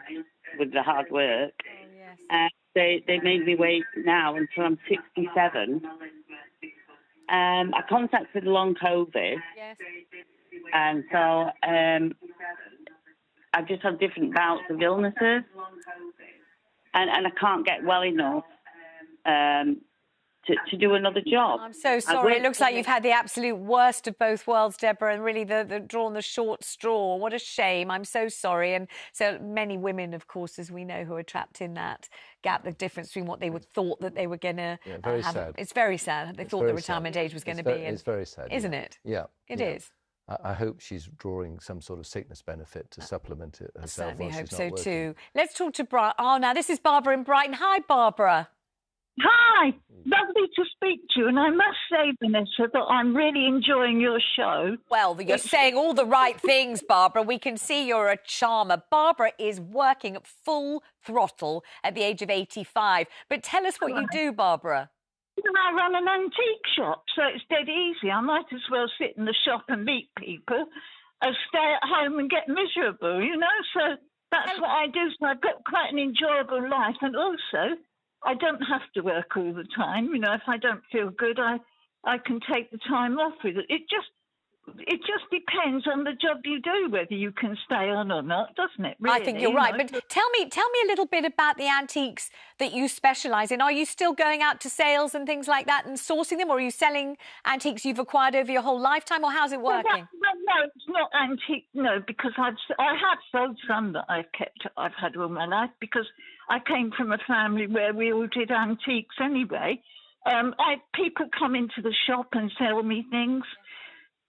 with the hard work. Oh, yes. They made me wait now until I'm 67. I contacted long COVID, Yes. and so I just had different bouts of illnesses, and I can't get well enough to do another job. I'm so sorry. It looks like you've had the absolute worst of both worlds, Deborah, and really drawn the short straw. What a shame. I'm so sorry. And so many women, of course, as we know, who are trapped in that gap, the difference between what they thought that they were going to have. Sad. It's very sad. They thought the retirement age was going to be. It's very sad. Isn't it? Yeah. It is. I hope she's drawing some sort of sickness benefit to supplement it herself. I certainly hope so too. Let's talk to Brighton. Oh, now this is Barbara in Brighton. Hi, Barbara. Hi, lovely to speak to you. And I must say, Vanessa, that I'm really enjoying your show. Well, you're saying all the right things, Barbara. We can see you're a charmer. Barbara is working at full throttle at the age of 85. But tell us what you do, Barbara. I run an antique shop, so it's dead easy. I might as well sit in the shop and meet people as stay at home and get miserable, you know? So that's what I do. So I've got quite an enjoyable life. And also, I don't have to work all the time. You know, if I don't feel good, I can take the time off with it. It just depends on the job you do, whether you can stay on or not, doesn't it? Really? I think you're right. But tell me a little bit about the antiques that you specialise in. Are you still going out to sales and things like that and sourcing them, or are you selling antiques you've acquired over your whole lifetime, or how's it working? No, it's not antique. No, because I have sold some that I've had all my life, because I came from a family where we all did antiques anyway. People come into the shop and sell me things.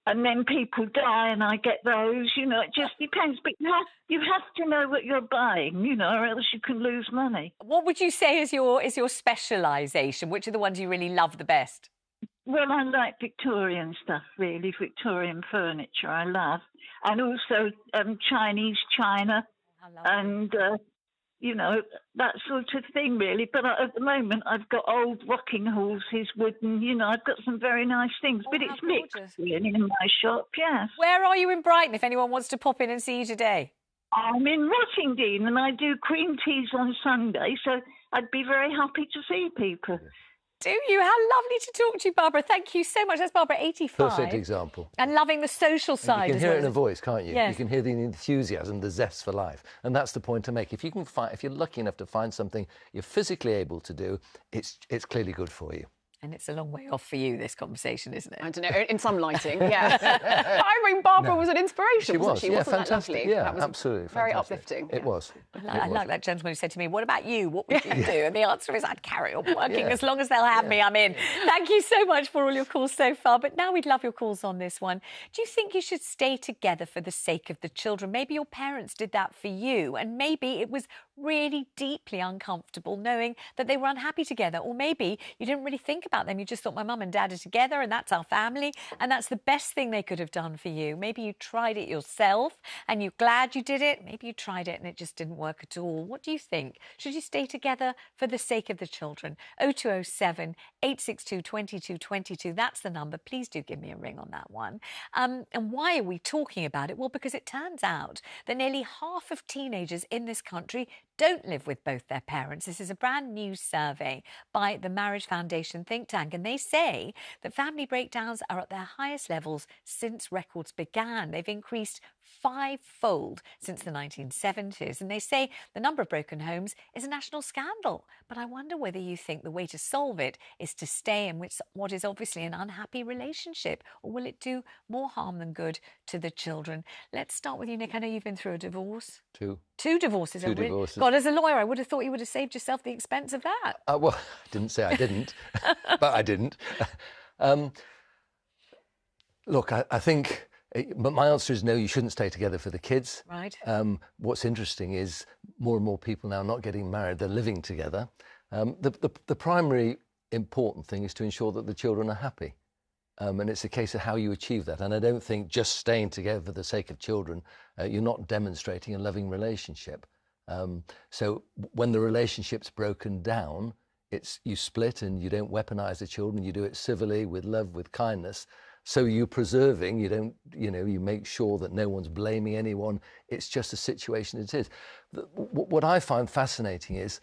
And then people die and I get those, you know, it just depends. But you have to know what you're buying, you know, or else you can lose money. What would you say is your specialisation? Which are the ones you really love the best? Well, I like Victorian stuff, really, Victorian furniture I love. And also Chinese china and, you know, that sort of thing, really. But at the moment, I've got old rocking horses, wooden, you know, I've got some very nice things. But it's mixed, really, in my shop, yes. Where are you in Brighton, if anyone wants to pop in and see you today? I'm in Rottingdean, and I do cream teas on Sunday, so I'd be very happy to see people. Do you? How lovely to talk to you, Barbara. Thank you so much. That's Barbara, 85. Perfect example. And loving the social side as well. You can hear it in her voice, can't you? Yes. You can hear the enthusiasm, the zest for life. And that's the point to make. If you're lucky enough to find something you're physically able to do, it's clearly good for you. And it's a long way off for you, this conversation, isn't it? I don't know, in some lighting, yeah. I mean, Barbara was an inspiration, wasn't she? Wasn't fantastic. That lovely? Yeah, that was absolutely very fantastic. uplifting. It was. I like that gentleman who said to me, what about you? What would you do? And the answer is, I'd carry on working. As long as they'll have me, I'm in. Thank you so much for all your calls so far. But now we'd love your calls on this one. Do you think you should stay together for the sake of the children? Maybe your parents did that for you, and maybe it was really deeply uncomfortable knowing that they were unhappy together. Or maybe you didn't really think about them. You just thought, my mum and dad are together and that's our family and that's the best thing they could have done for you. Maybe you tried it yourself and you're glad you did it. Maybe you tried it and it just didn't work at all. What do you think? Should you stay together for the sake of the children? 0207 862 2222. That's the number. Please do give me a ring on that one. And why are we talking about it? Well, because it turns out that nearly half of teenagers in this country don't live with both their parents. This is a brand new survey by the Marriage Foundation think tank, and they say that family breakdowns are at their highest levels since records began. They've increased 5-fold since the 1970s, and they say the number of broken homes is a national scandal. But I wonder whether you think the way to solve it is to stay in what is obviously an unhappy relationship, or will it do more harm than good to the children? Let's start with you, Nick. I know you've been through a divorce. Two divorces. Two divorces. God, as a lawyer, I would have thought you would have saved yourself the expense of that. Well, I didn't say I didn't, but I didn't. Look, I think But my answer is no, you shouldn't stay together for the kids. Right. What's interesting is more and more people now not getting married, they're living together. The primary important thing is to ensure that the children are happy. And it's a case of how you achieve that. And I don't think just staying together for the sake of children, you're not demonstrating a loving relationship. So when the relationship's broken down, it's you split and you don't weaponize the children, you do it civilly, with love, with kindness. So you're preserving, you don't, you make sure that no one's blaming anyone. It's just a situation it is. What I find fascinating is,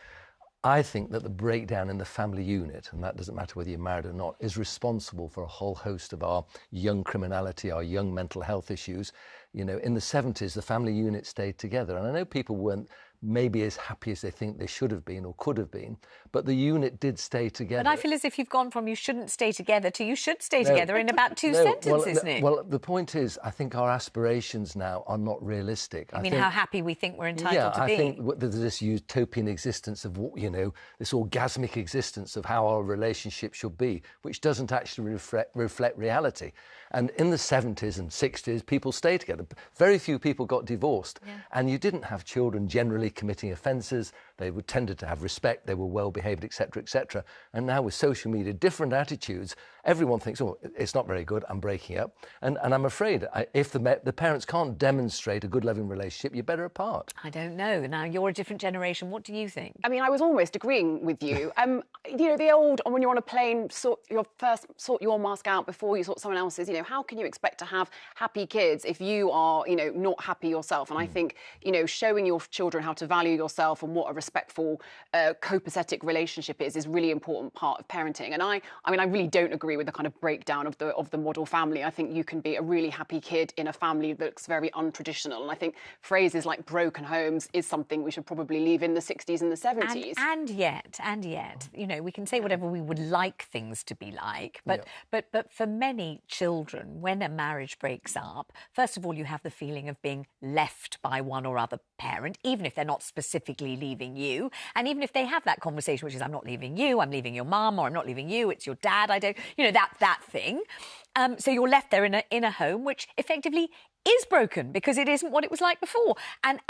I think that the breakdown in the family unit, and that doesn't matter whether you're married or not, is responsible for a whole host of our young criminality, our young mental health issues. In the 70s, the family unit stayed together. And I know people weren't maybe as happy as they think they should have been or could have been, but the unit did stay together. But I feel as if you've gone from you shouldn't stay together to you should stay together in about two sentences, Nick. Well, the point is, I think our aspirations now are not realistic. I mean, how happy we think we're entitled to be. I think there's this utopian existence of, this orgasmic existence of how our relationship should be, which doesn't actually reflect reality. And in the 70s and 60s, people stayed together. Very few people got divorced. Yeah. And you didn't have children generally committing offences. They tended to have respect. They were well behaved, etc., etc. And now with social media, different attitudes, everyone thinks, oh, it's not very good, I'm breaking up. And I'm afraid if the parents can't demonstrate a good, loving relationship, you're better apart. I don't know. Now, you're a different generation. What do you think? I mean, I was almost agreeing with you. The old, when you're on a plane, sort your mask out before you sort someone else's. How can you expect to have happy kids if you are, not happy yourself? And I think, showing your children how to value yourself and what a respectful, copacetic relationship is really important part of parenting. And I really don't agree with the kind of breakdown of the model family. I think you can be a really happy kid in a family that looks very untraditional. And I think phrases like broken homes is something we should probably leave in the 60s and the 70s. And yet, we can say whatever we would like things to be like, but for many children, when a marriage breaks up, first of all, you have the feeling of being left by one or other parent, even if they're not specifically leaving you, and even if they have that conversation, which is, I'm not leaving you, I'm leaving your mum, or I'm not leaving you, it's your dad, I don't, that thing. So you're left there in a home which effectively is broken because it isn't what it was like before. And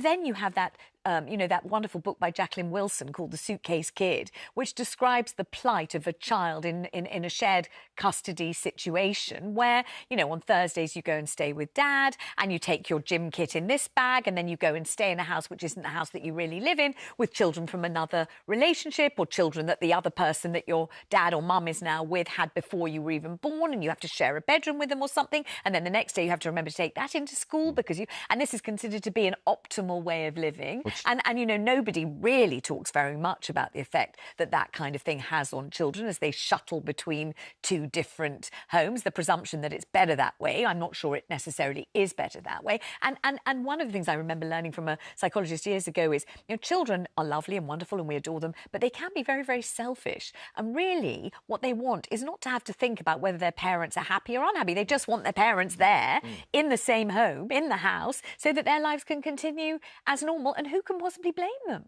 then you have that, that wonderful book by Jacqueline Wilson called The Suitcase Kid, which describes the plight of a child in a shared custody situation where, on Thursdays you go and stay with dad and you take your gym kit in this bag and then you go and stay in a house which isn't the house that you really live in with children from another relationship or children that the other person that your dad or mum is now with had before you were even born, and you have to share a bedroom with them or something. And then the next day you have to remember to take that into school because and this is considered to be an optimal way of living. And nobody really talks very much about the effect that kind of thing has on children as they shuttle between two different homes. The presumption that it's better that way, I'm not sure it necessarily is better that way. And one of the things I remember learning from a psychologist years ago is, children are lovely and wonderful and we adore them, but they can be very, very selfish. And really what they want is not to have to think about whether their parents are happy or unhappy. They just want their parents there in the same home, in the house, so that their lives can continue as normal. And who can possibly blame them?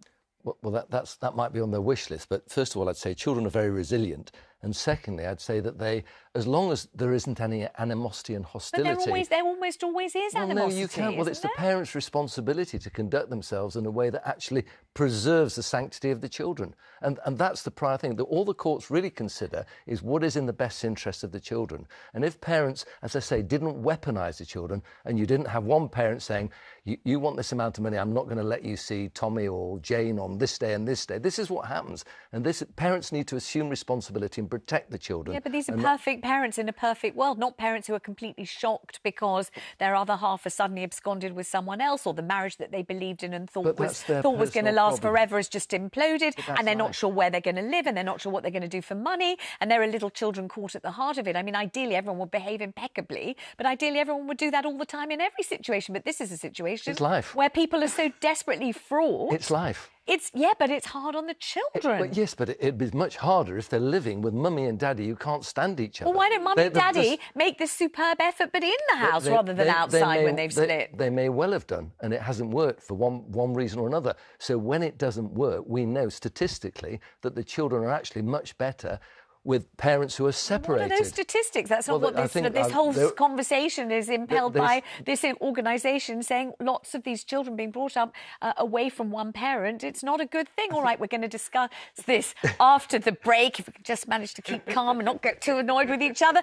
Well, that might be on their wish list. But first of all, I'd say children are very resilient. And secondly, I'd say that as long as there isn't any animosity and hostility... But there almost always is animosity, no, you can't. Well, it's the parents' responsibility to conduct themselves in a way that actually preserves the sanctity of the children. And that's the prior thing that all the courts really consider is what is in the best interest of the children. And if parents, as I say, didn't weaponise the children, and you didn't have one parent saying, you want this amount of money, I'm not going to let you see Tommy or Jane on this day and this day. This is what happens. And parents need to assume responsibility and protect the children. Yeah, but these are perfect parents in a perfect world, not parents who are completely shocked because their other half has suddenly absconded with someone else, or the marriage that they believed in and thought was going to last forever has just imploded, and they're not sure where they're going to live, and they're not sure what they're going to do for money, and there are little children caught at the heart of it. I mean, ideally everyone would behave impeccably, but ideally everyone would do that all the time in every situation. But this is a situation where people are so desperately fraught. It's life. But it's hard on the children. But it'd be much harder if they're living with mummy and daddy who can't stand each other. Well, why don't mummy and daddy make this superb effort but in the house rather than outside when they've split? They may well have done, and it hasn't worked for one reason or another. So when it doesn't work, we know statistically that the children are actually much better with parents who are separated. What are those statistics? That's not what this whole conversation is impelled by. This organisation saying lots of these children being brought up away from one parent. It's not a good thing. All right, we're going to discuss this after the break. If we can just manage to keep calm and not get too annoyed with each other.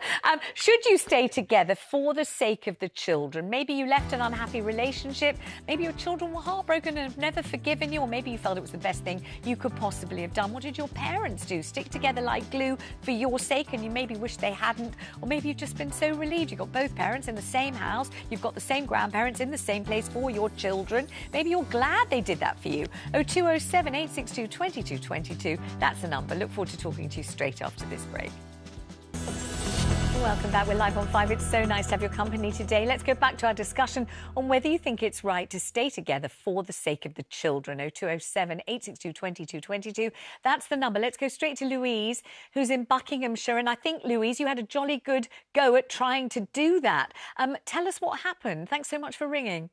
Should you stay together for the sake of the children? Maybe you left an unhappy relationship. Maybe your children were heartbroken and have never forgiven you, or maybe you felt it was the best thing you could possibly have done. What did your parents do? Stick together like glue for your sake, and you maybe wish they hadn't, or maybe you've just been so relieved you've got both parents in the same house, you've got the same grandparents in the same place for your children. Maybe you're glad they did that for you. 0207 862 2222. That's the number. Look forward to talking to you straight after this break. Welcome back. We're live on 5. It's so nice to have your company today. Let's go back to our discussion on whether you think it's right to stay together for the sake of the children. 0207 862 2222. That's the number. Let's go straight to Louise, who's in Buckinghamshire. And I think, Louise, you had a jolly good go at trying to do that. Tell us what happened. Thanks so much for ringing.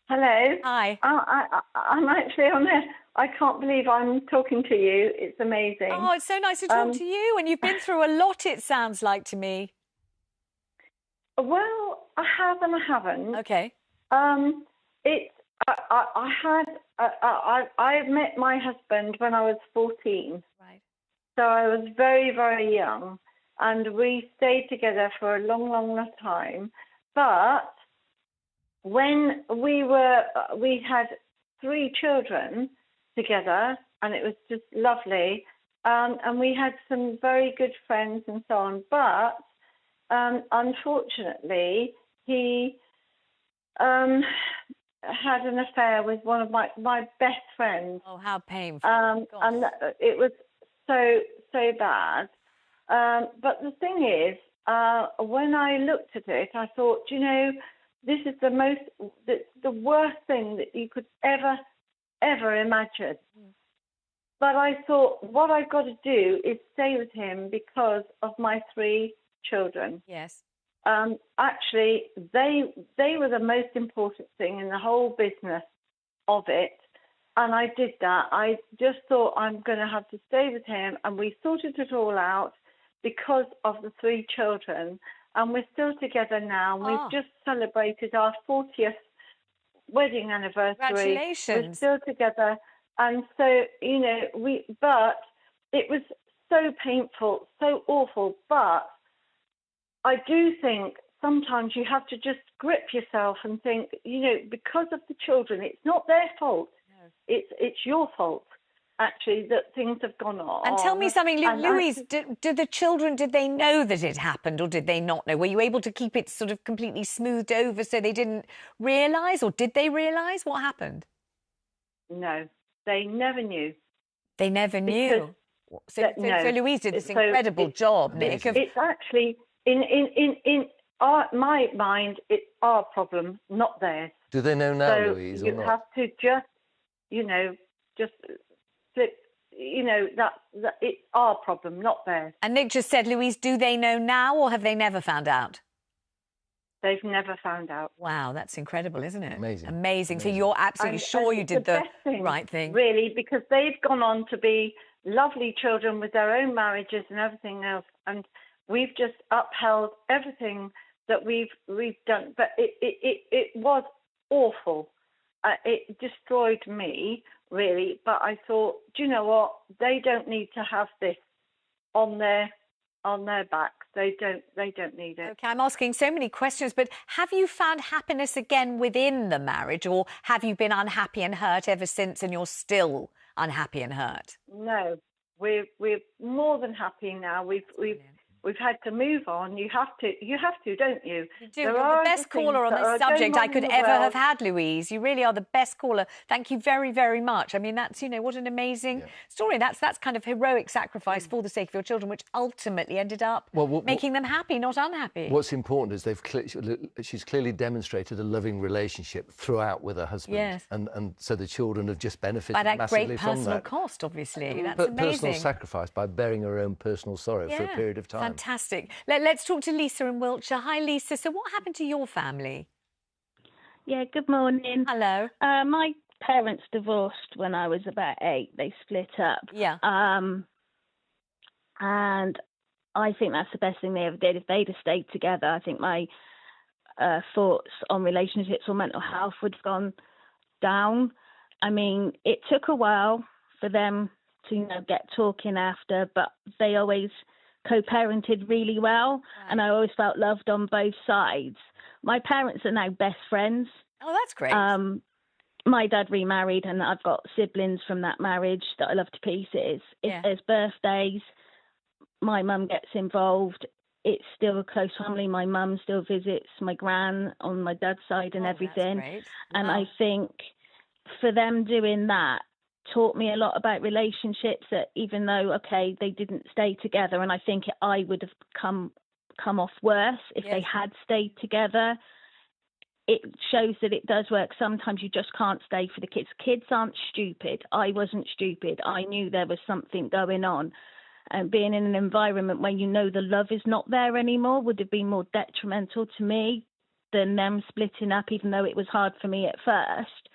Hello. Hi. I'm actually on there. I can't believe I'm talking to you. It's amazing. Oh, it's so nice to talk to you. And you've been through a lot, it sounds like to me. Well, I have and I haven't. Okay. I met my husband when I was 14. Right. So I was very, very young. And we stayed together for a long, long time. But when we had 3 children together, and it was just lovely, and we had some very good friends and so on, but unfortunately he had an affair with one of my best friends. Oh, how painful. And it was so bad, but the thing is, when I looked at it, I thought, you know, this is the worst thing that you could ever imagine. But I thought, what I've got to do is stay with him because of my 3 children. Yes. Actually, they were the most important thing in the whole business of it. And I did that. I just thought I'm going to have to stay with him. And we sorted it all out because of the 3 children. And we're still together now. And we've just celebrated our 40th wedding anniversary. Congratulations. We're still together. And so, you know, but it was so painful, so awful. But I do think sometimes you have to just grip yourself and think, you know, because of the children, it's not their fault. No. It's your fault, actually, that things have gone on. And tell me something, Louise, did the children, did they know that it happened or did they not know? Were you able to keep it sort of completely smoothed over so they didn't realise, or did they realise what happened? No, they never knew. They never knew? So Louise did this incredible job, Nick. It's actually, in my mind, it's our problem, not theirs. Do they know now, so Louise, or you not? have to just, you know, that it's our problem, not theirs. And Nick just said, Louise, do they know now or have they never found out? They've never found out. Wow, that's incredible, isn't it? Amazing. So you're absolutely sure you did the right thing. Really, because they've gone on to be lovely children with their own marriages and everything else. And we've just upheld everything that we've done. But it was awful. It destroyed me, really. But I thought, do you know what? They don't need to have this on their backs. They don't need it. Okay, I'm asking so many questions, but have you found happiness again within the marriage, or have you been unhappy and hurt ever since and you're still unhappy and hurt? No, we're more than happy now. We've had to move on. You have to, don't you? You do. You're the best caller on this subject I could ever have had, Louise. You really are the best caller. Thank you very, very much. I mean, that's, you know, what an amazing story. That's kind of heroic sacrifice for the sake of your children, which ultimately ended up making them happy, not unhappy. What's important is she's clearly demonstrated a loving relationship throughout with her husband. Yes. And so the children have just benefited But at massively great from personal that. cost, obviously. That's but amazing. Personal sacrifice by bearing her own personal sorrow for a period of time. Fantastic. Let's talk to Lisa in Wiltshire. Hi, Lisa. So what happened to your family? Yeah, good morning. Hello. My parents divorced when I was about 8. They split up. Yeah. And I think that's the best thing they ever did. If they'd have stayed together, I think my thoughts on relationships or mental health would have gone down. I mean, it took a while for them to, you know, get talking after, but they always co-parented really well. Right. And I always felt loved on both sides. My parents are now best friends. Oh, that's great. My dad remarried, and I've got siblings from that marriage that I love to pieces. If there's birthdays, my mum gets involved. It's still a close family. My mum still visits my gran on my dad's side and everything. That's great. And I think for them doing that taught me a lot about relationships, that even though, okay, they didn't stay together, and I think I would have come off worse if they had stayed together. It shows that it does work. Sometimes you just can't stay for the kids. Kids aren't stupid. I wasn't stupid. I knew there was something going on. And being in an environment where you know the love is not there anymore would have been more detrimental to me than them splitting up, even though it was hard for me at first.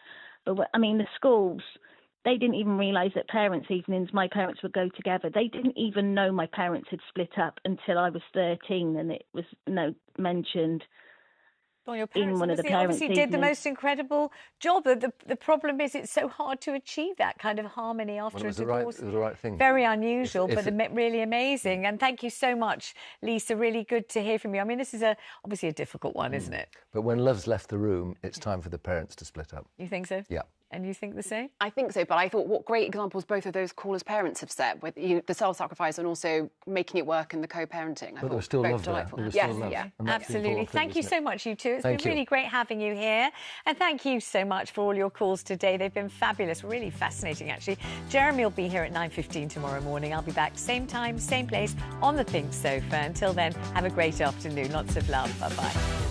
But, I mean, the schools, they didn't even realise that parents' evenings, my parents would go together. They didn't even know my parents had split up until I was 13, and it was mentioned. Well, your parents obviously did the most incredible job. The problem is it's so hard to achieve that kind of harmony after a divorce. It was the right thing. Very unusual, but really amazing. And thank you so much, Lisa. Really good to hear from you. I mean, this is obviously a difficult one, isn't it? But when love's left the room, it's time for the parents to split up. You think so? Yeah. And you think the same? I think so, but I thought what great examples both of those callers' parents have set, with the self-sacrifice and also making it work in the co-parenting. But there was still love there. Yes, absolutely. Thank you so much, you two. It's been really great having you here. And thank you so much for all your calls today. They've been fabulous, really fascinating, actually. Jeremy will be here at 9:15 tomorrow morning. I'll be back same time, same place, on the Think Sofa. Until then, have a great afternoon. Lots of love. Bye-bye.